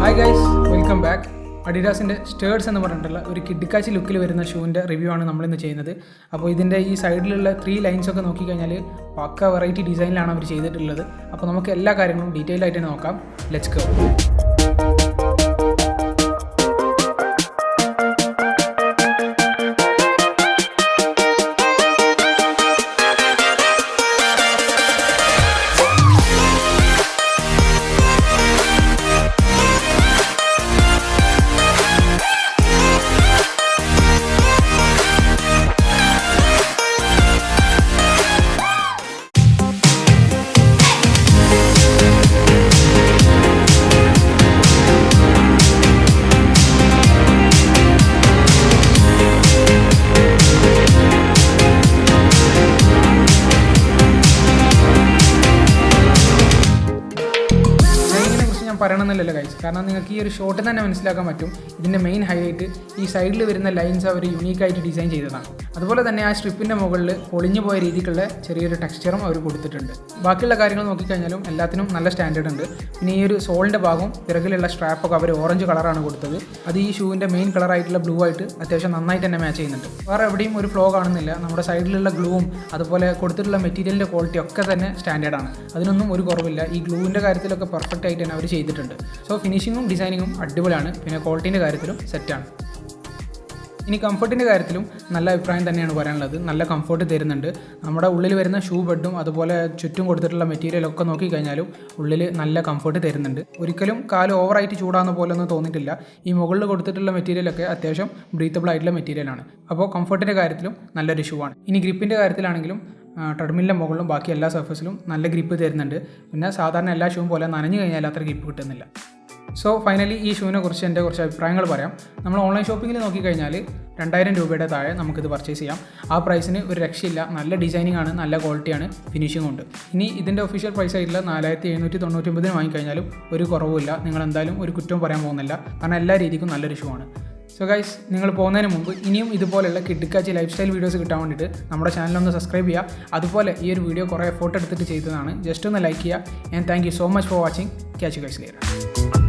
Hi guys, welcome back. Adidas Sturds M Running ഒരു കിഡ്ഡിക്കാച്ചി ലുക്കിൽ വരുന്ന ഷൂവിൻ്റെ റിവ്യൂ ആണ് നമ്മൾ ഇന്ന് ചെയ്യുന്നത്. അപ്പോൾ ഇതിൻ്റെ ഈ സൈഡിലുള്ള 3 ലൈൻസ് ഒക്കെ നോക്കിക്കഴിഞ്ഞാൽ പക്ക വെറൈറ്റി ഡിസൈനിലാണ് അവർ ചെയ്തിട്ടുള്ളത്. അപ്പോൾ നമുക്ക് എല്ലാ കാര്യങ്ങളും ഡീറ്റെയിൽ ആയിട്ട് നോക്കാം. Let's go. പറയണമെന്നില്ലല്ലോ ഗൈസ്, കാരണം നിങ്ങൾക്ക് ഈ ഒരു ഷോട്ട് തന്നെ മനസ്സിലാക്കാൻ പറ്റും. ഇതിൻ്റെ മെയിൻ ഹൈലൈറ്റ് ഈ സൈഡിൽ വരുന്ന ലൈൻസ് അവർ യുണീക്കായിട്ട് ഡിസൈൻ ചെയ്തതാണ്. അതുപോലെ തന്നെ ആ സ്ട്രിപ്പിൻ്റെ മുകളിൽ പൊളിഞ്ഞു പോയ രീതിക്കുള്ള ചെറിയൊരു ടെക്സ്ചറും അവർ കൊടുത്തിട്ടുണ്ട്. ബാക്കിയുള്ള കാര്യങ്ങൾ നോക്കിക്കഴിഞ്ഞാലും എല്ലാത്തിനും നല്ല സ്റ്റാൻഡേർഡ് ഉണ്ട്. പിന്നെ ഈ ഒരു സോളിൻ്റെ ഭാഗവും പിറകിലുള്ള സ്ട്രാപ്പൊക്കെ അവർ ഓറഞ്ച് കളറാണ് കൊടുത്തത്. അത് ഈ ഷൂവിൻ്റെ മെയിൻ കളറായിട്ടുള്ള ബ്ലൂ ആയിട്ട് അത്യാവശ്യം നന്നായിട്ട് തന്നെ മാച്ച് ചെയ്യുന്നുണ്ട്. വേറെ എവിടെയും ഒരു ഫ്ലോ കാണുന്നില്ല. നമ്മുടെ സൈഡിലുള്ള ഗ്ലൂവും അതുപോലെ കൊടുത്തിട്ടുള്ള മെറ്റീരിയലിൻ്റെ ക്വാളിറ്റി ഒക്കെ തന്നെ സ്റ്റാൻഡേർഡാണ്. അതിനൊന്നും ഒരു കുറവില്ല. ഈ ഗ്ലൂവിൻ്റെ കാര്യത്തിലൊക്കെ പെർഫെക്റ്റ് ആയിട്ട് തന്നെ അവർ ചെയ്തിട്ടുണ്ട്. സോ ഫിനിഷിങ്ങും ഡിസൈനിങ്ങും അടിപൊളിയാണ്. പിന്നെ ക്വാളിറ്റീൻ്റെ കാര്യത്തിലും സെറ്റാണ്. ഇനി കംഫർട്ടിൻ്റെ കാര്യത്തിലും നല്ല അഭിപ്രായം തന്നെയാണ് പറയാനുള്ളത്. നല്ല കംഫർട്ട് തരുന്നുണ്ട്. നമ്മുടെ ഉള്ളിൽ വരുന്ന ഷൂ ബെഡും അതുപോലെ ചുറ്റും കൊടുത്തിട്ടുള്ള മെറ്റീരിയലൊക്കെ നോക്കിക്കഴിഞ്ഞാലും ഉള്ളിൽ നല്ല കംഫർട്ട് തരുന്നുണ്ട്. ഒരിക്കലും കാല് ഓവറായിട്ട് ചൂടാകുന്ന പോലെ ഒന്നും തോന്നിയിട്ടില്ല. ഈ മുകളിൽ കൊടുത്തിട്ടുള്ള മെറ്റീരിയലൊക്കെ അത്യാവശ്യം ബ്രീത്തബിൾ ആയിട്ടുള്ള മെറ്റീരിയലാണ്. അപ്പോൾ കംഫർട്ടിൻ്റെ കാര്യത്തിലും നല്ലൊരു ഷൂ ആണ്. ഇനി ഗ്രിപ്പിൻ്റെ കാര്യത്തിലാണെങ്കിലും ട്രെഡ്മിലിൻ്റെ മുകളിലും ബാക്കി എല്ലാ സർഫസിലും നല്ല ഗ്രിപ്പ് തരുന്നുണ്ട്. പിന്നെ സാധാരണ എല്ലാ ഷൂവും പോലെ നനഞ്ഞു കഴിഞ്ഞാൽ അത്ര ഗ്രിപ്പ് കിട്ടുന്നില്ല. സോ ഫൈനലി ഈ ഷൂവിനെ കുറിച്ച് എൻ്റെ കുറച്ച് അഭിപ്രായങ്ങൾ പറയാം. നമ്മൾ ഓൺലൈൻ ഷോപ്പിങ്ങിൽ നോക്കിക്കഴിഞ്ഞാൽ 2000 രൂപയുടെ താഴെ നമുക്കിത് പർച്ചേസ് ചെയ്യാം. ആ പ്രൈസിന് ഒരു രക്ഷയില്ല. നല്ല ഡിസൈനിങ് ആണ്, നല്ല ക്വാളിറ്റിയാണ്, ഫിനിഷിംഗ് ഉണ്ട്. ഇനി ഇതിൻ്റെ ഒഫീഷ്യൽ പ്രൈസ് ആയിട്ടുള്ള 4799 വാങ്ങിക്കഴിഞ്ഞാലും ഒരു കുറവുമില്ല. നിങ്ങൾ എന്തായാലും ഒരു കുറ്റവും പറയാൻ പോകുന്നില്ല, കാരണം എല്ലാ രീതിക്കും നല്ലൊരു ഷൂ ആണ്. സോ ഗൈസ്, നിങ്ങൾ പോകുന്നതിന് മുമ്പ് ഇനിയും ഇതുപോലെയുള്ള കിഡ്ഡിക്കാച്ചി ലൈഫ് സ്റ്റൈൽ വീഡിയോസ് കിട്ടാൻ വേണ്ടിയിട്ട് നമ്മുടെ ചാനലൊന്ന് സബ്സ്ക്രൈബ് ചെയ്യുക. അതുപോലെ ഈ ഒരു വീഡിയോ കുറേ എഫോർട്ട് എടുത്തിട്ട് ചെയ്തതാണ്. ജസ്റ്റ് ഒന്ന് ലൈക്ക് ചെയ്യുക. And thank you so much for watching. Catch you guys later.